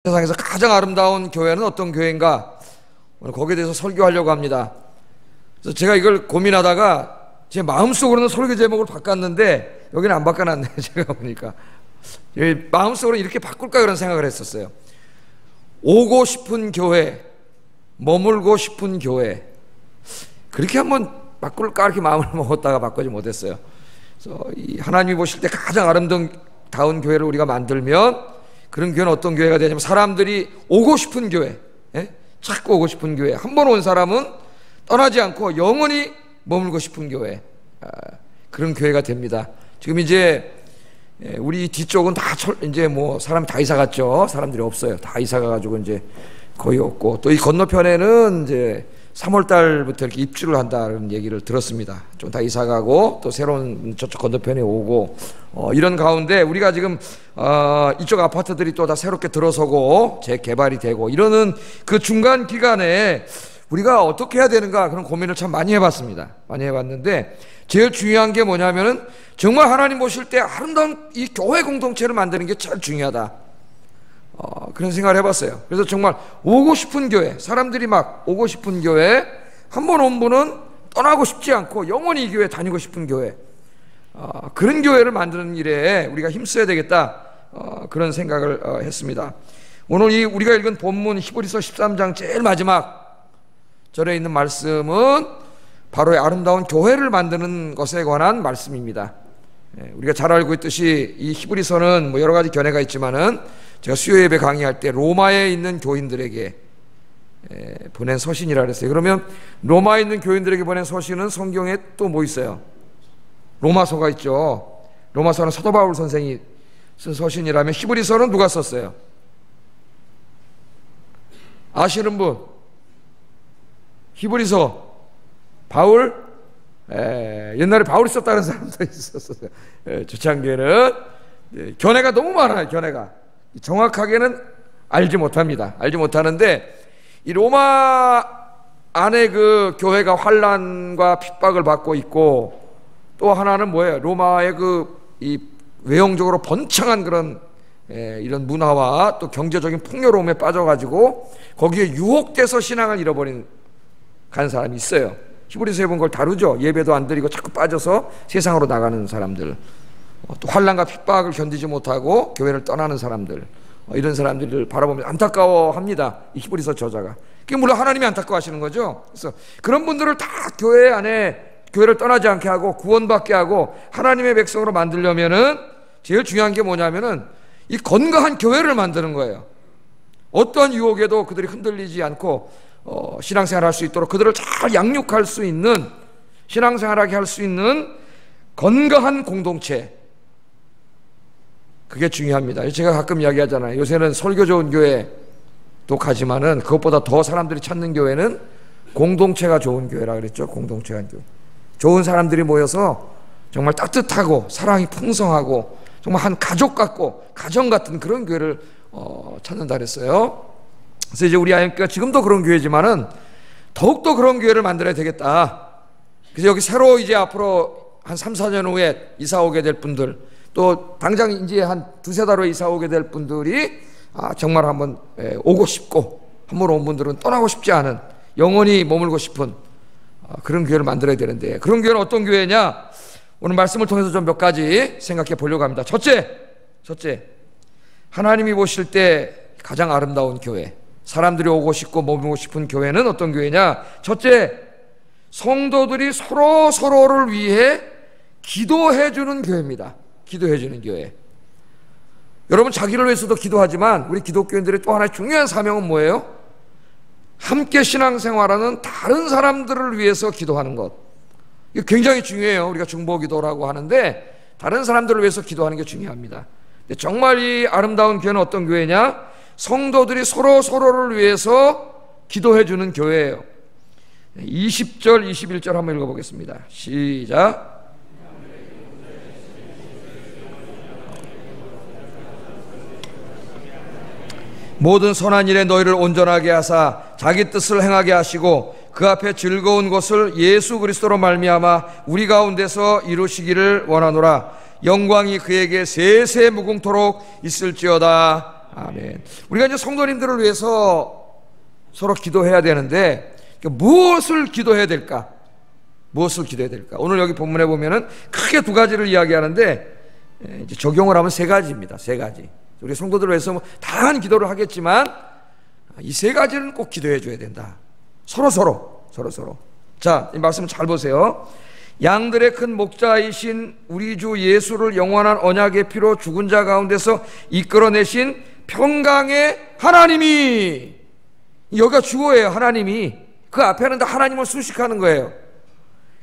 세상에서 가장 아름다운 교회는 어떤 교회인가? 오늘 거기에 대해서 설교하려고 합니다. 그래서 제가 이걸 고민하다가 제 마음속으로는 설교 제목을 바꿨는데 여기는 안 바꿔놨네요. 제가 보니까 마음속으로 이렇게 바꿀까 그런 생각을 했었어요. 오고 싶은 교회, 머물고 싶은 교회, 그렇게 한번 바꿀까 이렇게 마음을 먹었다가 바꾸지 못했어요. 그래서 이 하나님이 보실 때 가장 아름다운 교회를 우리가 만들면 그런 교회는 어떤 교회가 되냐면 사람들이 오고 싶은 교회, 찾고 오고 싶은 교회, 한 번 온 사람은 떠나지 않고 영원히 머물고 싶은 교회, 그런 교회가 됩니다. 지금 이제 우리 뒤쪽은 다 이제 뭐 사람이 다 이사 갔죠. 사람들이 없어요. 다 이사 가가지고 이제 거의 없고, 또 이 건너편에는 이제 3월 달부터 이렇게 입주를 한다는 얘기를 들었습니다. 좀 다 이사 가고 또 새로운 저쪽 건너편에 오고, 이런 가운데 우리가 지금 이쪽 아파트들이 또 다 새롭게 들어서고 재개발이 되고 이러는 그 중간 기간에 우리가 어떻게 해야 되는가 그런 고민을 참 많이 해봤습니다. 많이 해봤는데 제일 중요한 게 뭐냐면은 정말 하나님 보실 때 아름다운 이 교회 공동체를 만드는 게 제일 중요하다. 그런 생각을 해봤어요. 그래서 정말 오고 싶은 교회, 사람들이 막 오고 싶은 교회, 한 번 온 분은 떠나고 싶지 않고 영원히 이 교회 다니고 싶은 교회, 그런 교회를 만드는 일에 우리가 힘써야 되겠다, 그런 생각을 했습니다. 오늘 우리가 읽은 본문 히브리서 13장 제일 마지막 절에 있는 말씀은 바로 아름다운 교회를 만드는 것에 관한 말씀입니다. 우리가 잘 알고 있듯이 이 히브리서는 뭐 여러 가지 견해가 있지만은 제가 수요 예배 강의할 때 로마에 있는 교인들에게 보낸 서신이라 그랬어요. 그러면 로마에 있는 교인들에게 보낸 서신은 성경에 또 뭐 있어요? 로마서가 있죠. 로마서는 사도 바울 선생이 쓴 서신이라면 히브리서는 누가 썼어요? 아시는 분? 히브리서 바울? 옛날에 바울이 썼다는 사람도 있었어요. 주창교회는 견해가 너무 많아요. 견해가 정확하게는 알지 못합니다. 알지 못하는데 이 로마 안에 그 교회가 환난과 핍박을 받고 있고, 또 하나는 뭐예요? 로마의 이 외형적으로 번창한 그런 이런 문화와 또 경제적인 풍요로움에 빠져가지고 거기에 유혹돼서 신앙을 잃어버린 간 사람이 있어요. 히브리서에 본 걸 다루죠. 예배도 안 드리고 자꾸 빠져서 세상으로 나가는 사람들, 또 환난과 핍박을 견디지 못하고 교회를 떠나는 사람들, 이런 사람들을 바라보면 안타까워합니다. 이 히브리서 저자가. 그게 물론 하나님이 안타까워하시는 거죠. 그래서 그런 분들을 다 교회 안에, 교회를 떠나지 않게 하고 구원받게 하고 하나님의 백성으로 만들려면은 제일 중요한 게 뭐냐면은 이 건강한 교회를 만드는 거예요. 어떠한 유혹에도 그들이 흔들리지 않고 신앙생활 할 수 있도록 그들을 잘 양육할 수 있는, 신앙생활하게 할 수 있는 건강한 공동체, 그게 중요합니다. 제가 가끔 이야기하잖아요. 요새는 설교 좋은 교회도 가지만은 그것보다 더 사람들이 찾는 교회는 공동체가 좋은 교회라 그랬죠. 공동체가 교회. 좋은 사람들이 모여서 정말 따뜻하고 사랑이 풍성하고 정말 한 가족 같고 가정 같은 그런 교회를 찾는다 그랬어요. 그래서 이제 우리 아이가 지금도 그런 교회지만은 더욱더 그런 교회를 만들어야 되겠다. 그래서 여기 새로 이제 앞으로 한 3, 4년 후에 이사 오게 될 분들, 또 당장 이제 한 두세 달 후에 이사 오게 될 분들이 정말 한번 오고 싶고, 한 번 온 분들은 떠나고 싶지 않은, 영원히 머물고 싶은 그런 교회를 만들어야 되는데, 그런 교회는 어떤 교회냐? 오늘 말씀을 통해서 좀 몇 가지 생각해 보려고 합니다. 첫째, 하나님이 보실 때 가장 아름다운 교회, 사람들이 오고 싶고 머물고 싶은 교회는 어떤 교회냐? 첫째, 성도들이 서로를 위해 기도해 주는 교회입니다. 기도해 주는 교회. 여러분, 자기를 위해서도 기도하지만 우리 기독교인들의 또 하나의 중요한 사명은 뭐예요? 함께 신앙생활하는 다른 사람들을 위해서 기도하는 것. 이게 굉장히 중요해요. 우리가 중보기도라고 하는데 다른 사람들을 위해서 기도하는 게 중요합니다. 근데 정말 이 아름다운 교회는 어떤 교회냐? 성도들이 서로를 위해서 기도해 주는 교회예요. 20절, 21절 한번 읽어보겠습니다. 시작. 모든 선한 일에 너희를 온전하게 하사 자기 뜻을 행하게 하시고 그 앞에 즐거운 것을 예수 그리스도로 말미암아 우리 가운데서 이루시기를 원하노라. 영광이 그에게 세세 무궁토록 있을지어다. 아멘. 우리가 이제 성도님들을 위해서 서로 기도해야 되는데 무엇을 기도해야 될까? 무엇을 기도해야 될까? 오늘 여기 본문에 보면은 크게 두 가지를 이야기하는데 이제 적용을 하면 세 가지입니다. 세 가지. 우리 성도들을 위해서 뭐 다양한 기도를 하겠지만 이 세 가지는 꼭 기도해 줘야 된다. 서로. 자, 이 말씀 잘 보세요. 양들의 큰 목자이신 우리 주 예수를 영원한 언약의 피로 죽은 자 가운데서 이끌어내신 평강의 하나님이, 여기가 주어예요. 하나님이. 그 앞에는 다 하나님을 수식하는 거예요.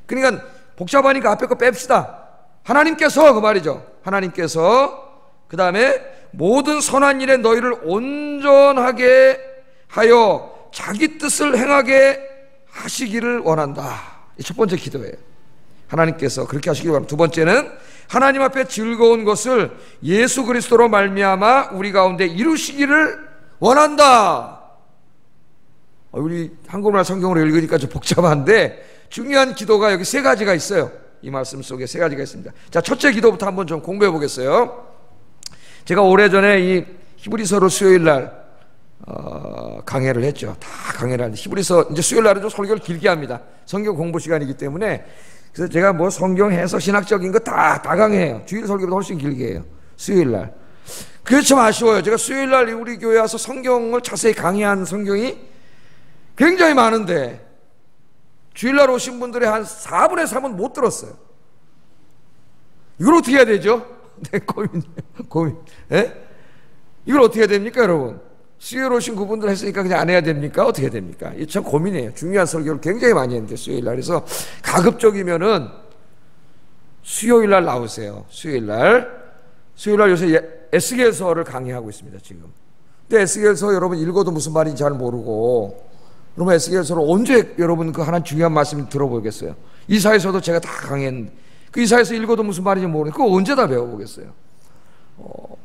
그러니까 복잡하니까 앞에 거 뺍시다. 하나님께서, 그 말이죠. 하나님께서 그 다음에 모든 선한 일에 너희를 온전하게 하여 자기 뜻을 행하게 하시기를 원한다. 이 첫 번째 기도예요. 하나님께서 그렇게 하시기를 원합니다. 두 번째는 하나님 앞에 즐거운 것을 예수 그리스도로 말미암아 우리 가운데 이루시기를 원한다. 우리 한국말 성경으로 읽으니까 좀 복잡한데 중요한 기도가 여기 세 가지가 있어요. 이 말씀 속에 세 가지가 있습니다. 자, 첫째 기도부터 한번 좀 공부해 보겠어요. 제가 오래전에 이 히브리서로 수요일날 강해를 했죠. 다 강해를 하는데 히브리서 이제 수요일날은 좀 설교를 길게 합니다. 성경 공부 시간이기 때문에. 그래서 제가 뭐 성경 해석 신학적인 거 다 강해해요. 주일 설교보다 훨씬 길게 해요. 수요일날. 그게 참 아쉬워요. 제가 수요일날 우리 교회 와서 성경을 자세히 강의한 성경이 굉장히 많은데 주일날 오신 분들의 한 4분의 3은 못 들었어요. 이걸 어떻게 해야 되죠? 네, 고민. 예? 이걸 어떻게 해야 됩니까, 여러분? 수요일 오신 그분들 했으니까 그냥 안 해야 됩니까? 어떻게 해야 됩니까? 이 참 고민이에요. 중요한 설교를 굉장히 많이 했는데 수요일날. 그래서 가급적이면은 수요일날 나오세요. 수요일날 요새 에스겔서를 강의하고 있습니다, 지금. 근데 에스겔서 여러분 읽어도 무슨 말인지 잘 모르고, 그러면 에스겔서를 언제 여러분 그 하나 중요한 말씀 들어보겠어요? 이사에서도 제가 다 강의했는데 그 이사에서 읽어도 무슨 말인지 모르는데 그거 언제 다 배워보겠어요?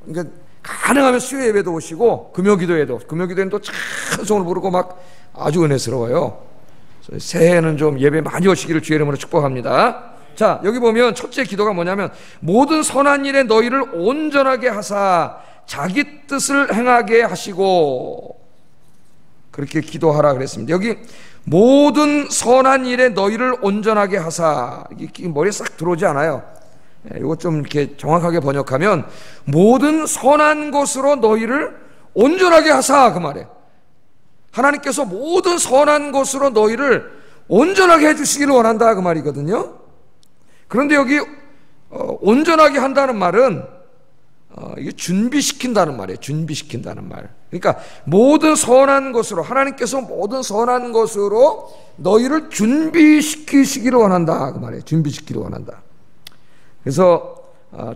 그러니까 가능하면 수요 예배도 오시고 금요기도에는 또 찬송을 부르고 막 아주 은혜스러워요. 새해에는 좀 예배 많이 오시기를 주의 이름으로 축복합니다. 자, 여기 보면 첫째 기도가 뭐냐면 모든 선한 일에 너희를 온전하게 하사 자기 뜻을 행하게 하시고, 그렇게 기도하라 그랬습니다. 여기 모든 선한 일에 너희를 온전하게 하사, 이게 머리에 싹 들어오지 않아요. 이거 좀 이렇게 정확하게 번역하면 모든 선한 것으로 너희를 온전하게 하사, 그 말이에요. 하나님께서 모든 선한 것으로 너희를 온전하게 해주시기를 원한다, 그 말이거든요. 그런데 여기 온전하게 한다는 말은 이게 준비시킨다는 말이에요. 준비시킨다는 말. 그러니까 모든 선한 것으로, 하나님께서 모든 선한 것으로 너희를 준비시키시기를 원한다, 그 말이에요. 준비시키기를 원한다. 그래서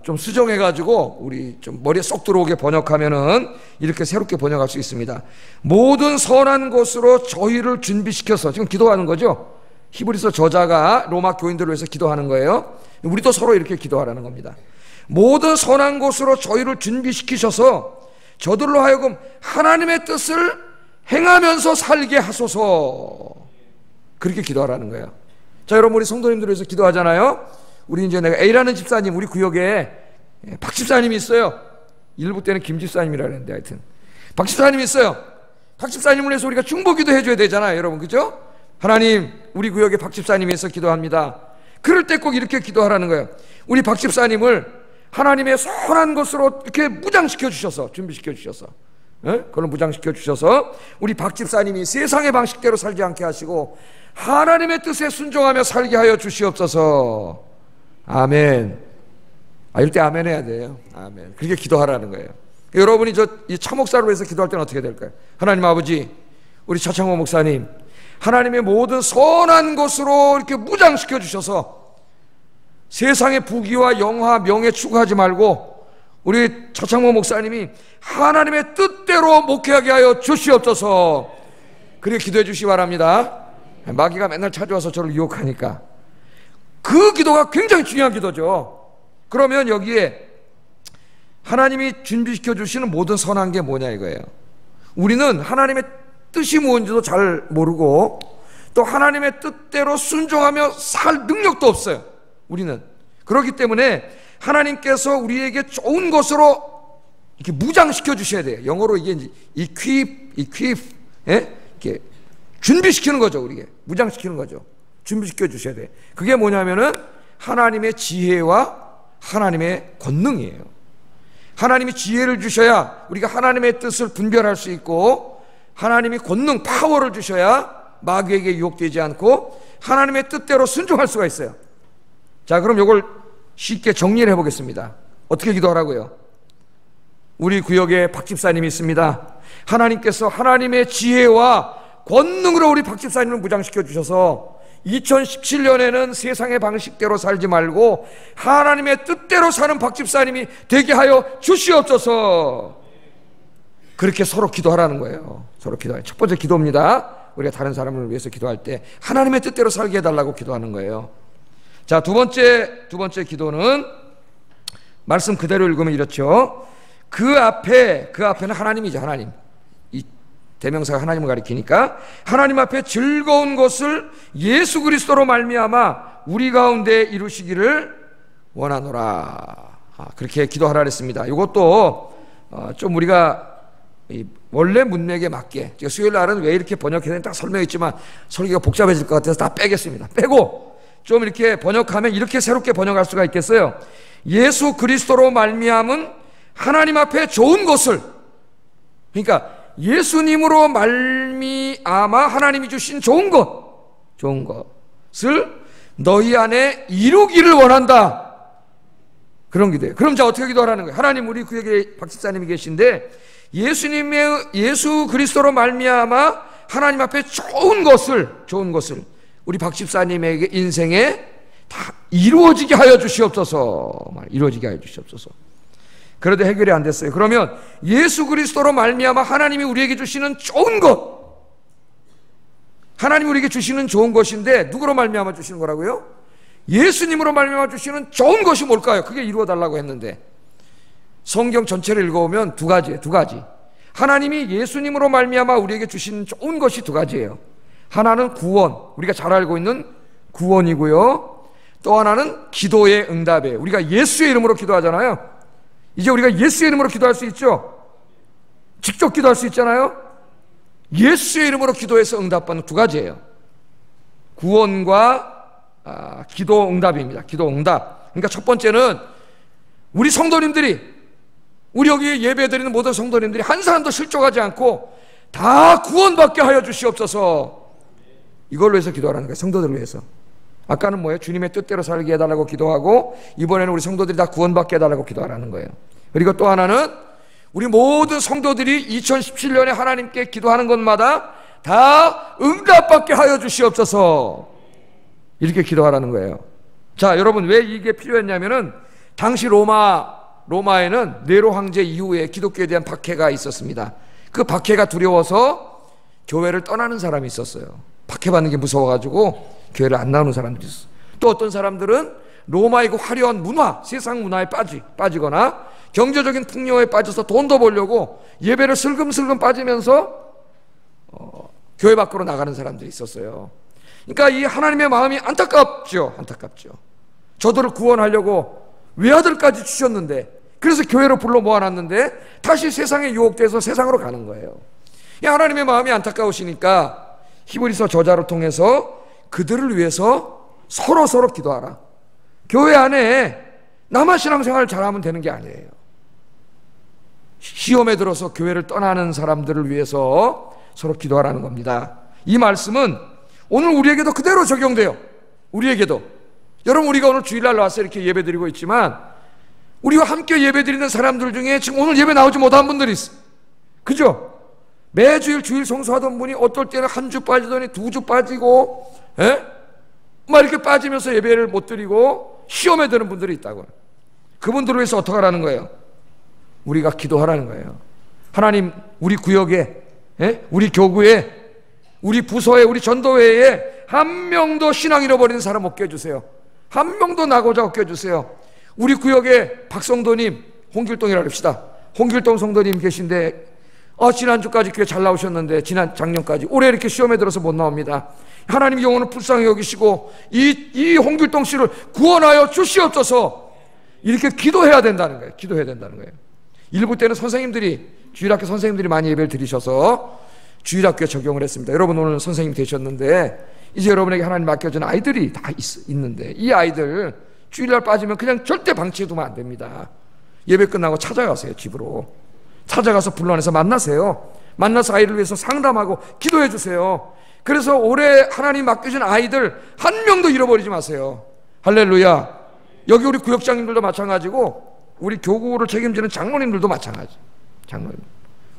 좀 수정해가지고 우리 좀 머리에 쏙 들어오게 번역하면은 이렇게 새롭게 번역할 수 있습니다. 모든 선한 것으로 저희를 준비시켜서, 지금 기도하는 거죠. 히브리서 저자가 로마 교인들을 위해서 기도하는 거예요. 우리도 서로 이렇게 기도하라는 겁니다. 모든 선한 것으로 저희를 준비시키셔서 저들로 하여금 하나님의 뜻을 행하면서 살게 하소서, 그렇게 기도하라는 거예요. 자, 여러분, 우리 성도님들을 위해서 기도하잖아요. 우리 이제 내가 A라는 집사님, 우리 구역에 박 집사님이 있어요. 일부 때는 김 집사님이라 그랬는데 하여튼 박 집사님이 있어요. 박 집사님을 위해서 우리가 중보기도 해줘야 되잖아요, 여러분, 그죠? 하나님, 우리 구역에 박 집사님이 있어 기도합니다. 그럴 때 꼭 이렇게 기도하라는 거예요. 우리 박 집사님을 하나님의 선한 것으로 이렇게 무장시켜 주셔서, 준비시켜 주셔서, 그걸 무장시켜 주셔서 우리 박 집사님이 세상의 방식대로 살지 않게 하시고 하나님의 뜻에 순종하며 살게 하여 주시옵소서. 아멘. 이럴 때 아멘 해야 돼요. 아멘. 그렇게 기도하라는 거예요. 여러분이 이 차목사를 위해서 기도할 때는 어떻게 될까요? 하나님 아버지, 우리 차창호 목사님, 하나님의 모든 선한 것으로 이렇게 무장시켜 주셔서 세상의 부귀와 영화, 명예 추구하지 말고 우리 차창모 목사님이 하나님의 뜻대로 목회하게 하여 주시옵소서. 그렇게 기도해 주시기 바랍니다. 마귀가 맨날 찾아와서 저를 유혹하니까. 그 기도가 굉장히 중요한 기도죠. 그러면 여기에 하나님이 준비시켜 주시는 모든 선한 게 뭐냐 이거예요. 우리는 하나님의 뜻이 뭔지도 잘 모르고 또 하나님의 뜻대로 순종하며 살 능력도 없어요, 우리는. 그렇기 때문에 하나님께서 우리에게 좋은 것으로 이렇게 무장시켜 주셔야 돼요. 영어로 이게 이제 equip, 예? 이렇게 준비시키는 거죠. 우리에게 무장시키는 거죠. 준비시켜 주셔야 돼. 그게 뭐냐면은 하나님의 지혜와 하나님의 권능이에요. 하나님이 지혜를 주셔야 우리가 하나님의 뜻을 분별할 수 있고, 하나님이 권능, 파워를 주셔야 마귀에게 유혹되지 않고 하나님의 뜻대로 순종할 수가 있어요. 자, 그럼 이걸 쉽게 정리를 해보겠습니다. 어떻게 기도하라고요? 우리 구역에 박 집사님이 있습니다. 하나님께서 하나님의 지혜와 권능으로 우리 박 집사님을 무장시켜 주셔서 2017년에는 세상의 방식대로 살지 말고 하나님의 뜻대로 사는 박 집사님이 되게 하여 주시옵소서. 그렇게 서로 기도하라는 거예요. 서로 기도해요. 첫 번째 기도입니다. 우리가 다른 사람을 위해서 기도할 때 하나님의 뜻대로 살게 해달라고 기도하는 거예요. 자, 두 번째 기도는 말씀 그대로 읽으면 이렇죠. 그 앞에는 하나님이죠. 하나님. 이 대명사가 하나님을 가리키니까 하나님 앞에 즐거운 것을 예수 그리스도로 말미암아 우리 가운데 이루시기를 원하노라. 그렇게 기도하라 그랬습니다. 이것도 좀 우리가 원래 문맥에 맞게, 제가 수요일 날은 왜 이렇게 번역해야 딱 설명했지만 설교가 복잡해질 것 같아서 다 빼겠습니다. 빼고 좀 이렇게 번역하면 이렇게 새롭게 번역할 수가 있겠어요. 예수 그리스도로 말미암은 하나님 앞에 좋은 것을, 그러니까 예수님으로 말미암아 하나님이 주신 좋은 것을 너희 안에 이루기를 원한다. 그런 기도예요. 그럼 자, 어떻게 기도하라는 거예요? 하나님, 우리 구역에 박 집사님이 계신데 예수 그리스도로 말미암아 하나님 앞에 좋은 것을 우리 박 집사님에게 인생에 다 이루어지게 하여 주시옵소서. 이루어지게 하여 주시옵소서. 그래도 해결이 안 됐어요. 그러면 예수 그리스도로 말미암아 하나님이 우리에게 주시는 좋은 것, 하나님이 우리에게 주시는 좋은 것인데 누구로 말미암아 주시는 거라고요? 예수님으로 말미암아 주시는 좋은 것이 뭘까요? 그게 이루어달라고 했는데 성경 전체를 읽어보면 두 가지. 하나님이 예수님으로 말미암아 우리에게 주신 좋은 것이 두 가지예요. 하나는 구원, 우리가 잘 알고 있는 구원이고요. 또 하나는 기도의 응답이에요. 우리가 예수의 이름으로 기도하잖아요. 이제 우리가 예수의 이름으로 기도할 수 있죠. 직접 기도할 수 있잖아요. 예수의 이름으로 기도해서 응답받는 두 가지예요. 구원과 기도 응답입니다. 기도 응답. 그러니까 첫 번째는 우리 성도님들이, 우리 여기 예배드리는 모든 성도님들이 한 사람도 실족하지 않고 다 구원받게 하여 주시옵소서. 이걸로 해서 기도하라는 거예요. 성도들을 위해서. 아까는 뭐예요? 주님의 뜻대로 살게 해달라고 기도하고, 이번에는 우리 성도들이 다 구원받게 해달라고 기도하라는 거예요. 그리고 또 하나는 우리 모든 성도들이 2017년에 하나님께 기도하는 것마다 다 응답받게 하여 주시옵소서. 이렇게 기도하라는 거예요. 자, 여러분, 왜 이게 필요했냐면은 당시 로마에는 네로 황제 이후에 기독교에 대한 박해가 있었습니다. 그 박해가 두려워서 교회를 떠나는 사람이 있었어요. 박해받는 게 무서워가지고 교회를 안 나오는 사람들이 있었어요. 또 어떤 사람들은 로마의 그 화려한 문화, 세상 문화에 빠지거나 경제적인 풍요에 빠져서 돈 더 벌려고 예배를 슬금슬금 빠지면서 교회 밖으로 나가는 사람들이 있었어요. 그러니까 이 하나님의 마음이 안타깝죠. 저들을 구원하려고 외아들까지 주셨는데, 그래서 교회로 불러 모아놨는데 다시 세상에 유혹돼서 세상으로 가는 거예요. 이 하나님의 마음이 안타까우시니까 히브리서 저자를 통해서 그들을 위해서 서로 기도하라. 교회 안에 나만 신앙생활을 잘하면 되는 게 아니에요. 시험에 들어서 교회를 떠나는 사람들을 위해서 서로 기도하라는 겁니다. 이 말씀은 오늘 우리에게도 그대로 적용돼요. 우리에게도. 여러분, 우리가 오늘 주일날 와서 이렇게 예배드리고 있지만 우리와 함께 예배드리는 사람들 중에 지금 오늘 예배 나오지 못한 분들이 있어요. 그죠? 매주일 주일 성수하던 분이 어떨 때는 한 주 빠지더니 2주 빠지고, 막 이렇게 빠지면서 예배를 못 드리고 시험에 드는 분들이 있다고요. 그분들을 위해서 어떻게 하라는 거예요? 우리가 기도하라는 거예요. 하나님, 우리 구역에, 우리 교구에, 우리 부서에, 우리 전도회에 한 명도 신앙 잃어버리는 사람 없게 해주세요. 한 명도 나고자 없게 해주세요. 우리 구역에 박성도님, 홍길동이라 합시다. 홍길동 성도님 계신데 지난주까지 교회 잘 나오셨는데 작년까지 올해 이렇게 시험에 들어서 못 나옵니다. 하나님 영혼을 불쌍히 여기시고 이 홍길동 씨를 구원하여 주시옵소서. 이렇게 기도해야 된다는 거예요. 기도해야 된다는 거예요. 일부 때는 선생님들이, 주일학교 선생님들이 많이 예배를 드리셔서 주일학교에 적용을 했습니다. 여러분 오늘 선생님 되셨는데 이제 여러분에게 하나님 맡겨진 아이들이 다 있는데 이 아이들 주일날 빠지면 그냥 절대 방치해두면 안 됩니다. 예배 끝나고 찾아가세요. 집으로 찾아가서 불러내서 만나세요. 만나서 아이를 위해서 상담하고 기도해 주세요. 그래서 올해 하나님 맡겨진 아이들 한 명도 잃어버리지 마세요. 할렐루야. 여기 우리 구역장님들도 마찬가지고 우리 교구를 책임지는 장로님들도 마찬가지. 장로님,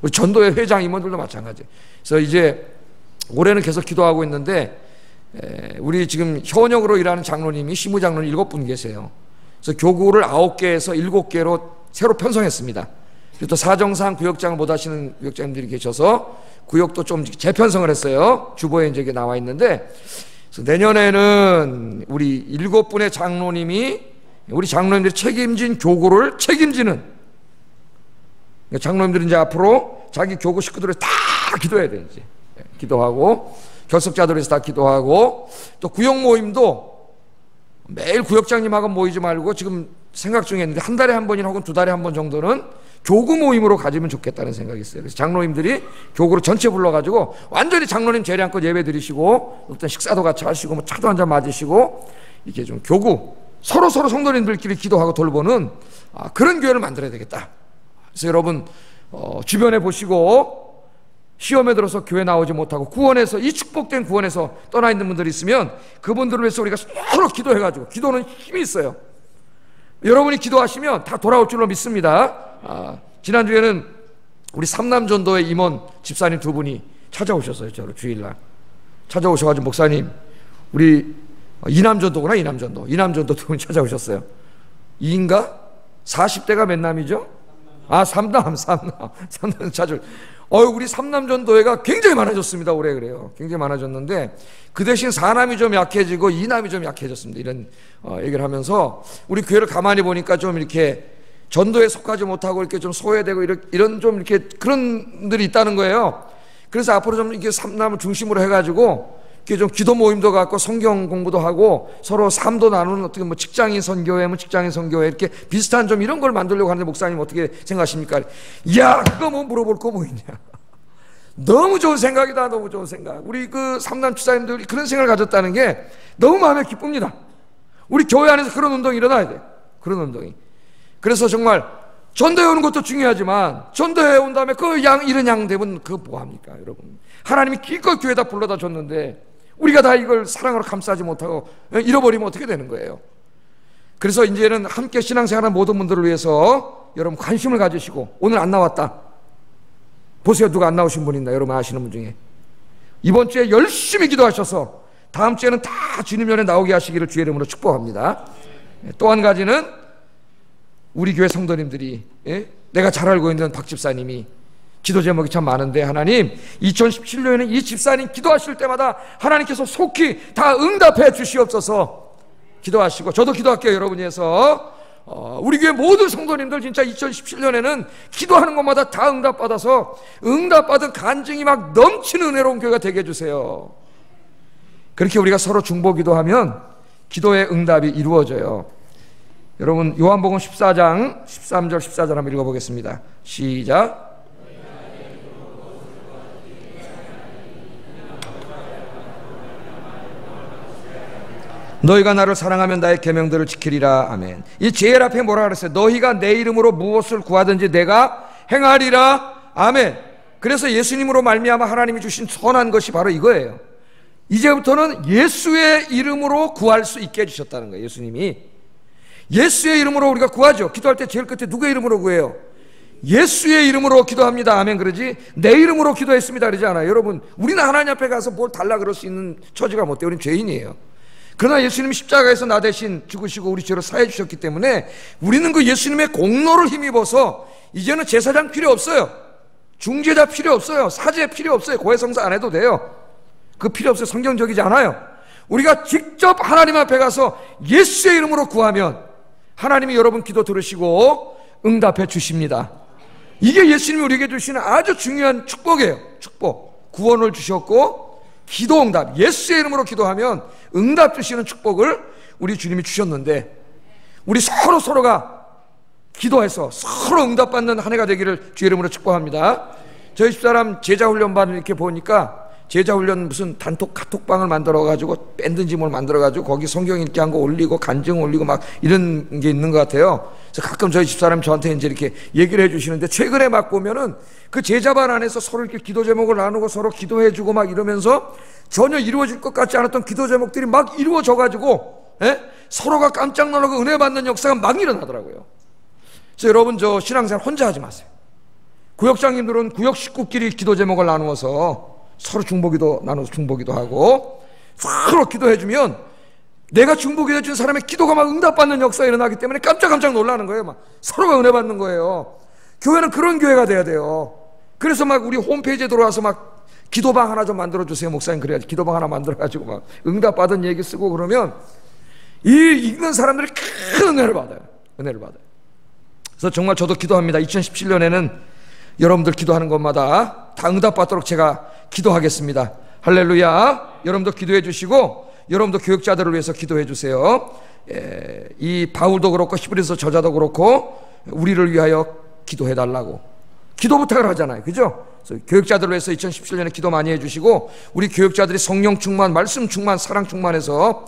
우리 전도회 회장 임원들도 마찬가지. 그래서 이제 올해는 계속 기도하고 있는데 우리 지금 현역으로 일하는 장로님이 시무장로님 7분 계세요. 그래서 교구를 9개에서 7개로 새로 편성했습니다. 또 사정상 구역장을 못 하시는 구역장님들이 계셔서 구역도 좀 재편성을 했어요. 주보에 이제 나와 있는데, 그래서 내년에는 우리 7분의 장로님이 우리 장로님들이 책임진 교구를 책임지는, 장로님들이 이제 앞으로 자기 교구 식구들을 다 기도해야 돼요. 이제 기도하고 결석자들을 위해서 다 기도하고, 또 구역 모임도 매일 구역장님하고 모이지 말고 지금 생각 중에 있는데 한 달에 한 번이나 혹은 2달에 한 번 정도는 교구 모임으로 가지면 좋겠다는 생각이 있어요. 그래서 장로님들이 교구를 전체 불러가지고 완전히 장로님 재량껏 예배 드리시고 어떤 식사도 같이 하시고 뭐 차도 한잔 맞으시고 이렇게 좀 교구 서로 성도님들끼리 기도하고 돌보는 그런 교회를 만들어야 되겠다. 그래서 여러분 주변에 보시고 시험에 들어서 교회 나오지 못하고 구원에서 이 축복된 구원에서 떠나 있는 분들이 있으면 그분들을 위해서 우리가 서로 기도해가지고, 기도는 힘이 있어요. 여러분이 기도하시면 다 돌아올 줄로 믿습니다. 지난주에는 우리 삼남전도의 임원 집사님 2분이 찾아오셨어요. 저를 주일날 찾아오셔가지고, 목사님 우리 이남전도구나, 이남전도 2분이 찾아오셨어요. 2인가? 40대가 몇 남이죠? 삼남 찾을. 우리 삼남전도회가 굉장히 많아졌습니다. 올해. 그래요. 굉장히 많아졌는데 그 대신 4남이 좀 약해지고 2남이 좀 약해졌습니다. 이런 얘기를 하면서 우리 교회를 가만히 보니까 좀 이렇게 전도에 속하지 못하고 이렇게 좀 소외되고 이런 좀 이렇게 그런 분들이 있다는 거예요. 그래서 앞으로 좀 이렇게 3남을 중심으로 해가지고 이렇게 좀 기도 모임도 갖고 성경 공부도 하고 서로 삶도 나누는 어떻게 뭐 직장인 선교회, 직장인 선교회 이렇게 비슷한 좀 이런 걸 만들려고 하는데, 목사님 어떻게 생각하십니까? 야, 그거 뭐 물어볼 거 뭐 있냐. 너무 좋은 생각이다. 너무 좋은 생각. 우리 그 삼남 집사님들이 그런 생각을 가졌다는 게 너무 마음에 기쁩니다. 우리 교회 안에서 그런 운동이 일어나야 돼. 그런 운동이. 그래서 정말 전도해 오는 것도 중요하지만 전도해 온 다음에 그 이런 양 되면 그거 뭐합니까? 여러분, 하나님이 기껏 교회에다 불러다 줬는데 우리가 다 이걸 사랑으로 감싸지 못하고 잃어버리면 어떻게 되는 거예요? 그래서 이제는 함께 신앙생활하는 모든 분들을 위해서 여러분 관심을 가지시고, 오늘 안 나왔다 보세요. 누가 안 나오신 분 있나? 여러분 아시는 분 중에 이번 주에 열심히 기도하셔서 다음 주에는 다 주님 전에 나오게 하시기를 주의 이름으로 축복합니다. 또 한 가지는 우리 교회 성도님들이, 내가 잘 알고 있는 박 집사님이 기도 제목이 참 많은데, 하나님 2017년에는 이 집사님 기도하실 때마다 하나님께서 속히 다 응답해 주시옵소서 기도하시고, 저도 기도할게요. 여러분이 해서 우리 교회 모든 성도님들 진짜 2017년에는 기도하는 것마다 다 응답받아서 응답받은 간증이 막 넘치는 은혜로운 교회가 되게 해주세요. 그렇게 우리가 서로 중보 기도하면 기도의 응답이 이루어져요. 여러분 요한복음 14장 13절 14절 한번 읽어보겠습니다. 시작. 너희가 나를 사랑하면 나의 계명들을 지키리라. 아멘. 이 제일 앞에 뭐라 그랬어요? 너희가 내 이름으로 무엇을 구하든지 내가 행하리라. 아멘. 그래서 예수님으로 말미암아 하나님이 주신 선한 것이 바로 이거예요. 이제부터는 예수의 이름으로 구할 수 있게 해주셨다는 거예요. 예수님이 예수의 이름으로 우리가 구하죠. 기도할 때 제일 끝에 누구의 이름으로 구해요? 예수의 이름으로 기도합니다. 아멘. 그러지 내 이름으로 기도했습니다 그러지 않아요. 여러분, 우리는 하나님 앞에 가서 뭘 달라 그럴 수 있는 처지가 못 돼요. 우리는 죄인이에요. 그러나 예수님이 십자가에서 나 대신 죽으시고 우리 죄를 사해 주셨기 때문에 우리는 그 예수님의 공로를 힘입어서 이제는 제사장 필요 없어요. 중재자 필요 없어요. 사제 필요 없어요. 고해성사 안 해도 돼요. 그 필요 없어요. 성경적이지 않아요. 우리가 직접 하나님 앞에 가서 예수의 이름으로 구하면 하나님이 여러분 기도 들으시고 응답해 주십니다. 이게 예수님이 우리에게 주시는 아주 중요한 축복이에요. 축복. 구원을 주셨고 기도 응답, 예수의 이름으로 기도하면 응답 주시는 축복을 우리 주님이 주셨는데, 우리 서로가 기도해서 서로 응답받는 한 해가 되기를 주의 이름으로 축복합니다. 저희 집사람 제자훈련반을 이렇게 보니까 제자훈련 무슨 단톡 카톡방을 만들어가지고 밴드인지 뭘 만들어가지고 거기 성경 읽기 한 거 올리고 간증 올리고 막 이런 게 있는 것 같아요. 그래서 가끔 저희 집사람이 저한테 이제 이렇게 얘기를 해주시는데, 최근에 막 보면은 그 제자반 안에서 서로 이렇게 기도 제목을 나누고 서로 기도해주고 막 이러면서 전혀 이루어질 것 같지 않았던 기도 제목들이 막 이루어져가지고, 서로가 깜짝 놀라고 은혜 받는 역사가 막 일어나더라고요. 그래서 여러분, 저 신앙생활 혼자 하지 마세요. 구역장님들은 구역 식구끼리 기도 제목을 나누어서 서로 중보기도 나눠서 중보기도 하고 서로 기도해주면 내가 중보기도 해준 사람의 기도가 막 응답받는 역사가 일어나기 때문에 깜짝 놀라는 거예요. 막 서로가 은혜 받는 거예요. 교회는 그런 교회가 돼야 돼요. 그래서 막 우리 홈페이지에 들어와서 막 기도방 하나 좀 만들어주세요, 목사님. 그래야지 기도방 하나 만들어가지고 막 응답받은 얘기 쓰고 그러면 이 읽는 사람들이 큰 은혜를 받아요. 그래서 정말 저도 기도합니다. 2017년에는 여러분들 기도하는 것마다 다 응답받도록 제가 기도하겠습니다. 할렐루야. 여러분도 기도해 주시고 여러분도 교육자들을 위해서 기도해 주세요. 이 바울도 그렇고 히브리서 저자도 그렇고 우리를 위하여 기도해 달라고 기도 부탁을 하잖아요. 그죠? 그래서 교육자들을 위해서 2017년에 기도 많이 해주시고, 우리 교육자들이 성령 충만, 말씀 충만, 사랑 충만해서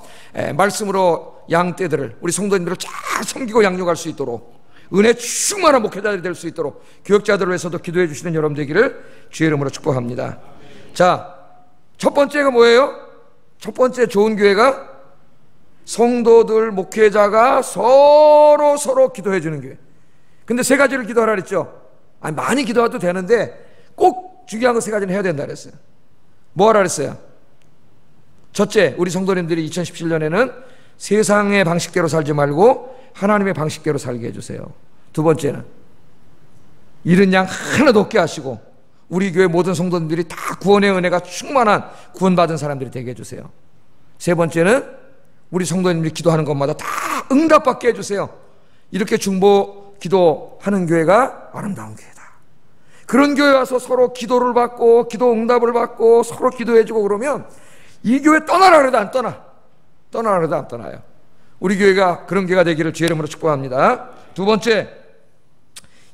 말씀으로 양떼들을, 우리 성도님들을 잘 섬기고 양육할 수 있도록, 은혜 충만한 목회자들이 될 수 있도록 교육자들을 위해서도 기도해 주시는 여러분 되기를 주의 이름으로 축복합니다. 자, 첫 번째가 뭐예요? 첫 번째 좋은 교회가 성도들, 목회자가 서로 기도해 주는 교회. 근데 세 가지를 기도하라 그랬죠. 아니, 많이 기도해도 되는데 꼭 중요한 거 세 가지는 해야 된다 그랬어요. 뭐 하라 그랬어요? 첫째, 우리 성도님들이 2017년에는 세상의 방식대로 살지 말고 하나님의 방식대로 살게 해주세요. 두 번째는 잃은 양 하나도 없게 하시고 우리 교회 모든 성도님들이 다 구원의 은혜가 충만한 구원받은 사람들이 되게 해주세요. 세 번째는 우리 성도님들이 기도하는 것마다 다 응답받게 해주세요. 이렇게 중보 기도하는 교회가 아름다운 교회다. 그런 교회 와서 서로 기도를 받고 기도 응답을 받고 서로 기도해주고 그러면 이 교회 떠나라 그래도 안 떠나. 떠나라 그래도 안 떠나요. 우리 교회가 그런 교회가 되기를 주의 이름으로 축복합니다. 두 번째,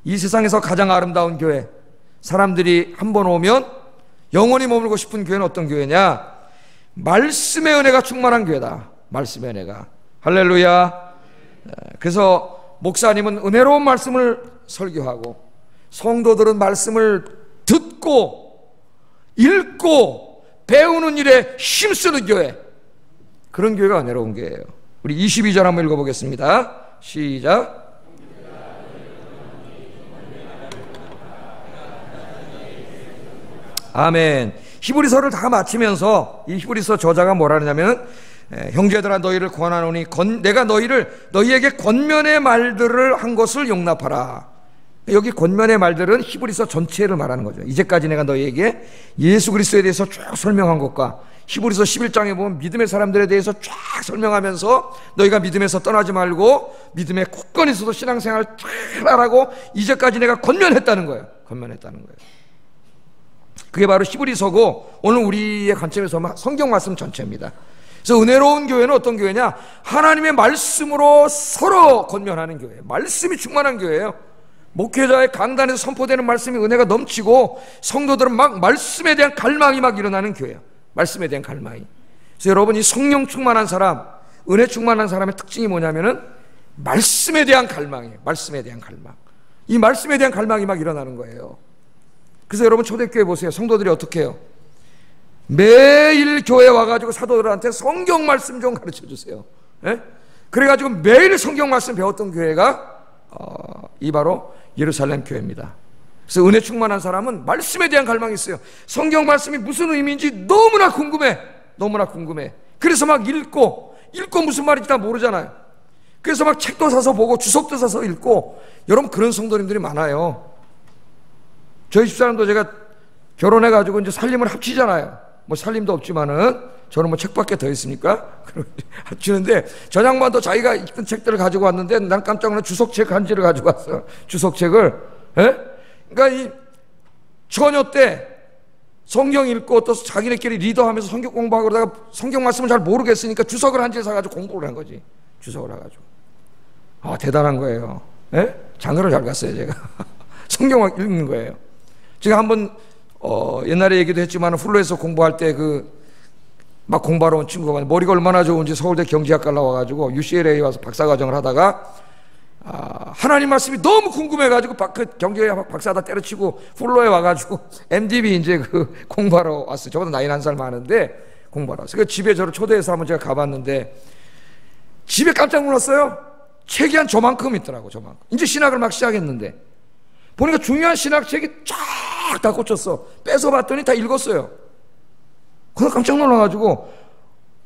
이 세상에서 가장 아름다운 교회, 사람들이 한 번 오면 영원히 머물고 싶은 교회는 어떤 교회냐? 말씀의 은혜가 충만한 교회다. 말씀의 은혜가. 할렐루야. 그래서 목사님은 은혜로운 말씀을 설교하고 성도들은 말씀을 듣고 읽고 배우는 일에 힘쓰는 교회, 그런 교회가 은혜로운 교회예요. 우리 22절 한번 읽어보겠습니다. 시작. 아멘. 히브리서를 다 마치면서 이 히브리서 저자가 뭐라 하냐면, 형제들아 너희를 권하노니 내가 너희에게 권면의 말들을 한 것을 용납하라. 여기 권면의 말들은 히브리서 전체를 말하는 거죠. 이제까지 내가 너희에게 예수 그리스도에 대해서 쭉 설명한 것과 히브리서 11장에 보면 믿음의 사람들에 대해서 쫙 설명하면서 너희가 믿음에서 떠나지 말고 믿음에 굳건히 있어서 신앙생활 잘 하라고 이제까지 내가 권면했다는 거예요. 권면했다는 거예요. 그게 바로 히브리서고 오늘 우리의 관점에서 성경 말씀 전체입니다. 그래서 은혜로운 교회는 어떤 교회냐? 하나님의 말씀으로 서로 권면하는 교회, 말씀이 충만한 교회예요. 목회자의 강단에서 선포되는 말씀이 은혜가 넘치고 성도들은 막 말씀에 대한 갈망이 막 일어나는 교회예요. 말씀에 대한 갈망이. 그래서 여러분, 이 성령 충만한 사람, 은혜 충만한 사람의 특징이 뭐냐면은 말씀에 대한 갈망이에요. 말씀에 대한 갈망. 이 말씀에 대한 갈망이 막 일어나는 거예요. 그래서 여러분, 초대교회 보세요. 성도들이 어떻게 해요? 매일 교회 와가지고 사도들한테 성경 말씀 좀 가르쳐 주세요. 그래가지고 매일 성경 말씀 배웠던 교회가 이 바로 예루살렘 교회입니다. 그래서 은혜 충만한 사람은 말씀에 대한 갈망이 있어요. 성경 말씀이 무슨 의미인지 너무나 궁금해. 너무나 궁금해. 그래서 막 읽고 무슨 말인지 다 모르잖아요. 그래서 막 책도 사서 보고 주석도 사서 읽고. 여러분, 그런 성도님들이 많아요. 저희 집사람도 제가 결혼해가지고 이제 살림을 합치잖아요. 뭐 살림도 없지만은 저는 뭐 책밖에 더 있습니까? 합치는데 저 양반도 자기가 읽던 책들을 가지고 왔는데 난 깜짝 놀라 주석책 한 지를 가지고 왔어. 주석책을. 그러니까 이 처녀 때 성경 읽고 또 자기네끼리 리더하면서 성경 공부하고 그러다가 성경 말씀을 잘 모르겠으니까 주석을 한 지를 사가지고 공부를 한 거지. 주석을 해가지고. 대단한 거예요. 장가를 잘 갔어요, 제가. 성경을 읽는 거예요. 제가 한번 옛날에 얘기도 했지만 훌로에서 공부할 때 막 공부하러 온 친구가 머리가 얼마나 좋은지 서울대 경제학과 나와가지고 UCLA에 와서 박사과정을 하다가 하나님 말씀이 너무 궁금해가지고 그 경제학 박사다 때려치고 훌로에 와가지고 MDB 이제 공부하러 왔어요. 저보다 나이 한 살 많은데 공부하러 왔어요. 그 집에 저를 초대해서 한번 제가 가봤는데 집에 깜짝 놀랐어요. 책이 한 저만큼 있더라고, 저만큼. 이제 신학을 막 시작했는데 보니까 중요한 신학책이 쫙 다 꽂혔어. 뺏어봤더니 다 읽었어요. 그래서 깜짝 놀라가지고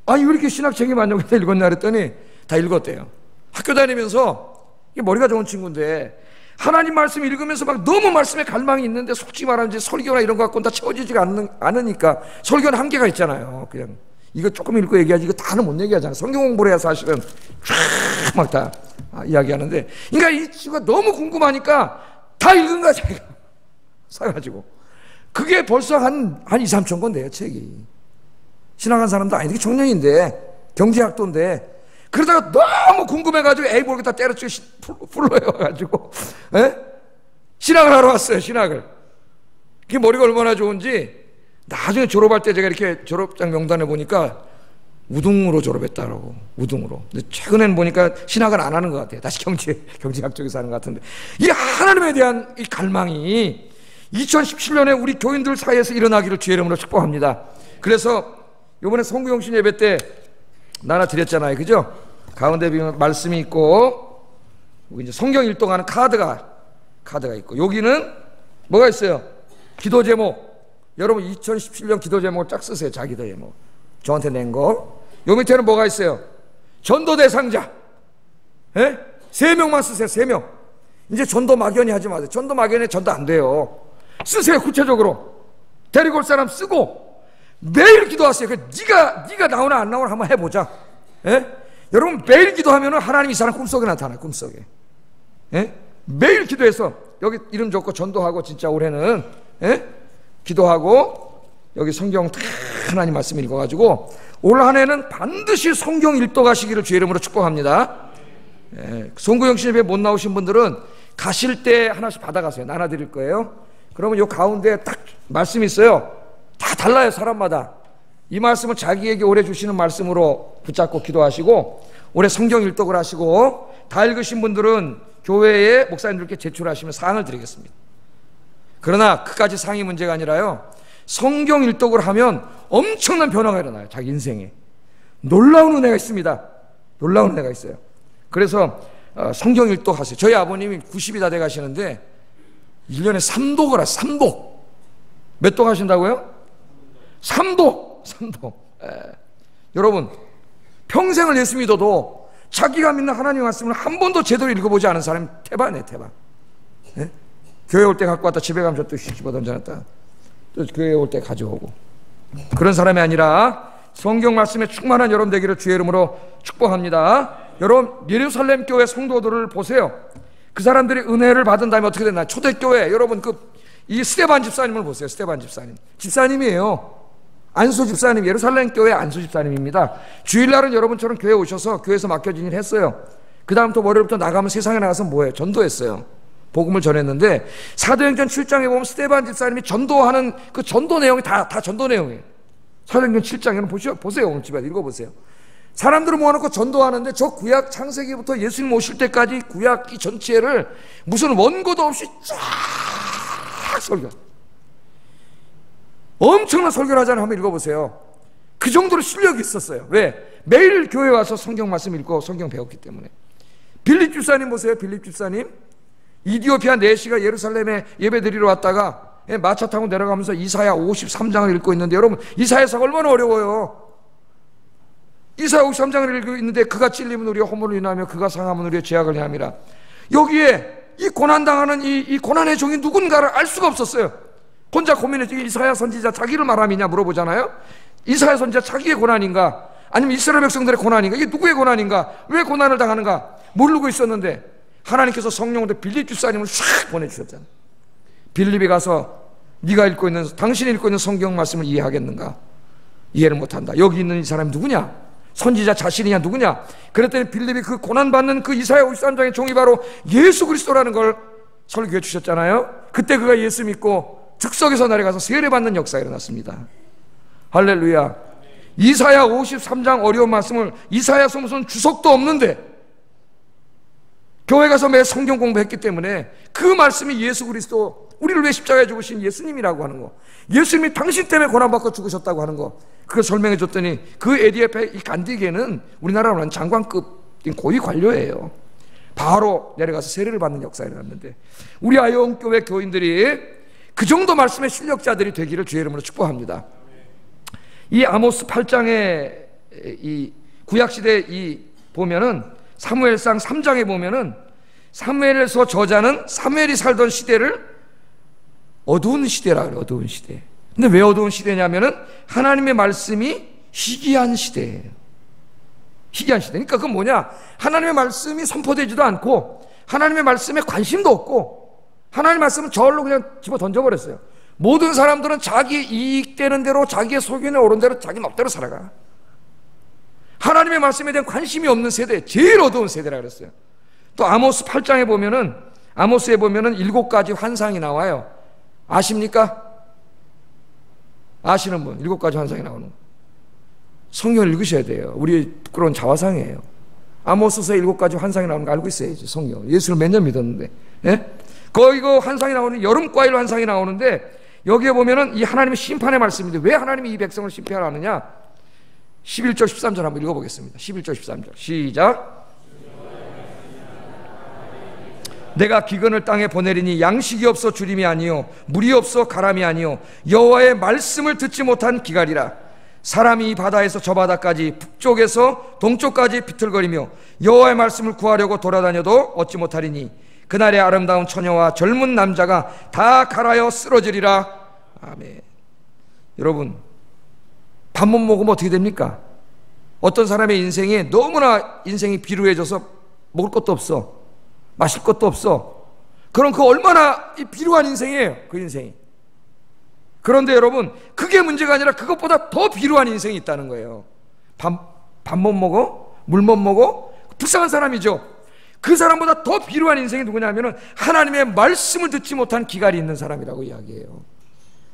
아니 왜 이렇게 신학책이 많냐고 다 읽었냐 그랬더니 다 읽었대요. 학교 다니면서 이게 머리가 좋은 친구인데 하나님 말씀 읽으면서 막 너무 말씀에 갈망이 있는데 솔직히 말하면 이제 설교나 이런 거 갖고는 다 채워지지가 않으니까 설교는 한계가 있잖아요. 그냥 이거 조금 읽고 얘기하지 이거 다는 못 얘기하잖아요. 성경 공부를 해야 사실은 쫙 막 다 이야기하는데 그러니까 이 친구가 너무 궁금하니까 다 읽은 거야 제가 사가지고. 그게 벌써 한 2, 3천 권 돼요 책이. 신학한 사람도 아닌데 청년인데 경제학도인데 그러다가 너무 궁금해가지고 에이 모르겠다 때려치고 훌로에 와가지고 신학을 하러 왔어요. 신학을. 그게 머리가 얼마나 좋은지 나중에 졸업할 때 제가 이렇게 졸업장 명단에 보니까 우등으로 졸업했다라고. 우등으로. 근데 최근에는 보니까 신학은 안 하는 것 같아요. 다시 경제학 쪽에서 하는 것 같은데 이 하나님에 대한 이 갈망이 2017년에 우리 교인들 사이에서 일어나기를 주의 이름으로 축복합니다. 그래서 이번에 성구영신 예배 때 나눠 드렸잖아요, 그죠? 가운데 말씀이 있고 이제 성경 일동하는 카드가 있고 여기는 뭐가 있어요? 기도 제목. 여러분 2017년 기도 제목을 쫙 쓰세요. 자기 기도 제목 저한테 낸 거. 요 밑에는 뭐가 있어요? 전도 대상자. 3명만 쓰세요. 3명. 이제 전도 막연히 하지 마세요. 전도 막연히 전도 안 돼요. 쓰세요. 구체적으로 데리고 올 사람 쓰고 매일 기도하세요. 네가 나오나 안 나오나 한번 해보자. 여러분 매일 기도하면 하나님이 이 사람 꿈속에 나타나요. 꿈속에. 매일 기도해서 여기 이름 적고 전도하고 진짜 올해는 기도하고 여기 성경 다 하나님 말씀 읽어가지고 올 한 해는 반드시 성경 읽도가시기를 주의 이름으로 축복합니다. 송구영신 예배 못 나오신 분들은 가실 때 하나씩 받아가세요. 나눠드릴 거예요. 그러면 요 가운데 딱 말씀이 있어요. 다 달라요, 사람마다. 이 말씀은 자기에게 올해 주시는 말씀으로 붙잡고 기도하시고 올해 성경 일독을 하시고 다 읽으신 분들은 교회에 목사님들께 제출하시면 상을 드리겠습니다. 그러나 그까지 상이 문제가 아니라요, 성경 일독을 하면 엄청난 변화가 일어나요. 자기 인생에 놀라운 은혜가 있습니다. 놀라운 은혜가 있어요. 그래서 성경 일독 하세요. 저희 아버님이 90이 다 돼 가시는데 1년에 3독을 하세요. 3독. 몇 독 하신다고요? 3독. 여러분 평생을 예수 믿어도 자기가 믿는 하나님 말씀을 한 번도 제대로 읽어보지 않은 사람이 태반이에요. 태반. 교회 올 때 갖고 왔다 집에 가면 또 집어 던져놨다 또 교회 올 때 가져오고 그런 사람이 아니라 성경 말씀에 충만한 여러분 되기를 주의 이름으로 축복합니다. 여러분 예루살렘 교회 성도들을 보세요. 그 사람들이 은혜를 받은 다음에 어떻게 됐나? 초대교회 여러분 이 스데반 집사님을 보세요. 스데반 집사님이에요. 안수 집사님, 예루살렘 교회 안수 집사님입니다. 주일날은 여러분처럼 교회 오셔서 교회에서 맡겨진 일 했어요. 그 다음부터 월요일부터 나가면 세상에 나가서 뭐해요? 전도했어요. 복음을 전했는데 사도행전 7장에 보면 스데반 집사님이 전도하는 그 전도 내용이 다 전도 내용이에요. 사도행전 7장에는 보세요. 오늘 집에 읽어보세요. 사람들을 모아놓고 전도하는데 저 구약 창세기부터 예수님 오실 때까지 구약 이 전체를 무슨 원고도 없이 쫙 설교, 엄청난 설교를 하잖아요. 한번 읽어보세요. 그 정도로 실력이 있었어요. 왜? 매일 교회 와서 성경 말씀 읽고 성경 배웠기 때문에. 빌립 집사님 보세요. 빌립 집사님 이디오피아 내시가 예루살렘에 예배 드리러 왔다가 마차 타고 내려가면서 이사야 53장을 읽고 있는데 여러분 이사야서가 얼마나 어려워요. 이사야 53장을 읽고 있는데 그가 찔림은 우리의 허물을 인하며 그가 상함은 우리의 죄악을 인함이라. 여기에 이 고난당하는 이 고난의 종이 누군가를 알 수가 없었어요. 혼자 고민했죠. 이사야 선지자 자기를 말함이냐 물어보잖아요. 이사야 선지자 자기의 고난인가 아니면 이스라엘 백성들의 고난인가 이게 누구의 고난인가 왜 고난을 당하는가 모르고 있었는데 하나님께서 성령으로 빌립 집사님을 싹 보내주셨잖아요. 빌립이 가서 당신이 읽고 있는 성경 말씀을 이해하겠는가? 이해를 못한다. 여기 있는 이 사람이 누구냐? 선지자 자신이냐 누구냐? 그랬더니 빌립이 그 고난받는 그 이사야 53장의 종이 바로 예수 그리스도라는 걸 설교해 주셨잖아요. 그때 그가 예수 믿고 즉석에서 내려가서 세례받는 역사가 일어났습니다. 할렐루야. 이사야 53장 어려운 말씀을 이사야서 무슨 주석도 없는데 교회 가서 매 성경 공부했기 때문에 그 말씀이 예수 그리스도, 우리를 위해 십자가에 죽으신 예수님이라고 하는 거, 예수님이 당신 때문에 고난받고 죽으셨다고 하는 거, 그걸 설명해 줬더니 그 에디에페 이 간디게는 우리나라로는 장관급 고위 관료예요. 바로 내려가서 세례를 받는 역사가 일어났는데, 우리 아영교회 교인들이 그 정도 말씀의 실력자들이 되기를 주의 이름으로 축복합니다. 이 아모스 8장의 이 구약시대 이 보면은 사무엘상 3장에 보면은 사무엘에서 저자는 사무엘이 살던 시대를 어두운 시대라 그래요. 어두운 시대. 근데 왜 어두운 시대냐면은 하나님의 말씀이 희귀한 시대예요. 희귀한 시대. 그러니까 그건 뭐냐? 하나님의 말씀이 선포되지도 않고 하나님의 말씀에 관심도 없고 하나님의 말씀은 저절로 그냥 집어 던져버렸어요. 모든 사람들은 자기 이익되는 대로, 자기의 소견에 오른 대로, 자기 멋대로 살아가. 하나님의 말씀에 대한 관심이 없는 세대, 제일 어두운 세대라 그랬어요. 또 아모스 8장에 보면은, 아모스에 보면은 7가지 환상이 나와요. 아십니까? 아시는 분? 7가지 환상이 나오는 거. 성경을 읽으셔야 돼요. 우리 부끄러운 자화상이에요. 아모스서에 7가지 환상이 나오는 거 알고 있어야지. 성경. 예수를 몇 년 믿었는데. 예? 거기 그 환상이 나오는, 여름과일 환상이 나오는데 여기에 보면은 이 하나님의 심판의 말씀인데 왜 하나님이 이 백성을 심판하느냐? 11절 13절 한번 읽어보겠습니다. 11절 13절 시작. 내가 기근을 땅에 보내리니 양식이 없어 주림이 아니요 물이 없어 가람이 아니요 여호와의 말씀을 듣지 못한 기갈이라. 사람이 이 바다에서 저 바다까지 북쪽에서 동쪽까지 비틀거리며 여호와의 말씀을 구하려고 돌아다녀도 얻지 못하리니 그날의 아름다운 처녀와 젊은 남자가 다 갈아여 쓰러지리라. 아멘. 여러분, 밥 못 먹으면 어떻게 됩니까? 어떤 사람의 인생에 너무나 인생이 비루해져서 먹을 것도 없어, 마실 것도 없어. 그럼 그 얼마나 비루한 인생이에요, 그 인생이. 그런데 여러분, 그게 문제가 아니라 그것보다 더 비루한 인생이 있다는 거예요. 밥 못 먹어? 물 못 먹어? 불쌍한 사람이죠. 그 사람보다 더 비루한 인생이 누구냐면은 하나님의 말씀을 듣지 못한 기갈이 있는 사람이라고 이야기해요.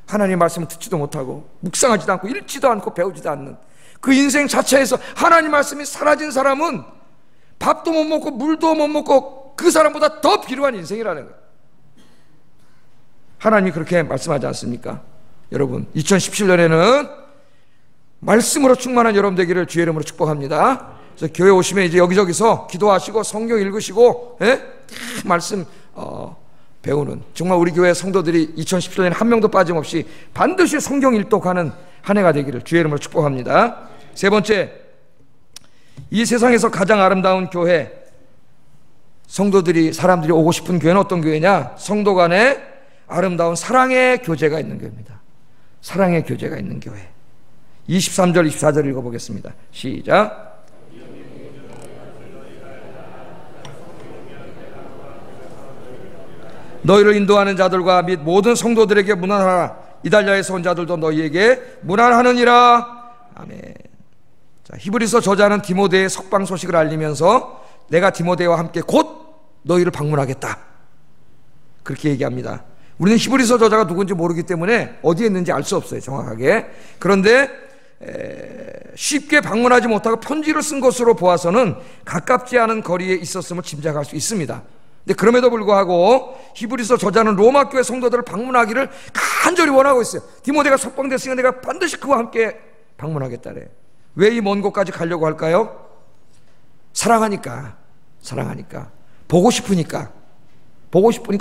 하나님의 말씀을 듣지도 못하고 묵상하지도 않고 읽지도 않고 배우지도 않는 그 인생 자체에서 하나님 말씀이 사라진 사람은 밥도 못 먹고 물도 못 먹고 그 사람보다 더 비루한 인생이라는 거예요. 하나님이 그렇게 말씀하지 않습니까? 여러분, 2017년에는 말씀으로 충만한 여러분 되기를 주의 이름으로 축복합니다. 그래서 교회 오시면 이제 여기저기서 기도하시고 성경 읽으시고, 말씀 배우는, 정말 우리 교회 성도들이 2017년에 한 명도 빠짐없이 반드시 성경 일독하는 한 해가 되기를 주의 이름으로 축복합니다. 세 번째, 이 세상에서 가장 아름다운 교회, 성도들이, 사람들이 오고 싶은 교회는 어떤 교회냐? 성도 간에 아름다운 사랑의 교제가 있는 교회입니다. 사랑의 교제가 있는 교회. 23절 24절 읽어보겠습니다. 시작. 너희를 인도하는 자들과 및 모든 성도들에게 문안하라. 이달리아에서 온 자들도 너희에게 문안하느니라. 아멘. 자, 히브리서 저자는 디모데의 석방 소식을 알리면서 내가 디모데와 함께 곧 너희를 방문하겠다, 그렇게 얘기합니다. 우리는 히브리서 저자가 누군지 모르기 때문에 어디에 있는지 알 수 없어요, 정확하게. 그런데 쉽게 방문하지 못하고 편지를 쓴 것으로 보아서는 가깝지 않은 거리에 있었음을 짐작할 수 있습니다. 근데 그럼에도 불구하고 히브리서 저자는 로마 교회 성도들을 방문하기를 간절히 원하고 있어요. 디모데가 석방됐으니까 내가 반드시 그와 함께 방문하겠다래. 왜 이 먼 곳까지 가려고 할까요? 사랑하니까. 사랑하니까. 보고 싶으니까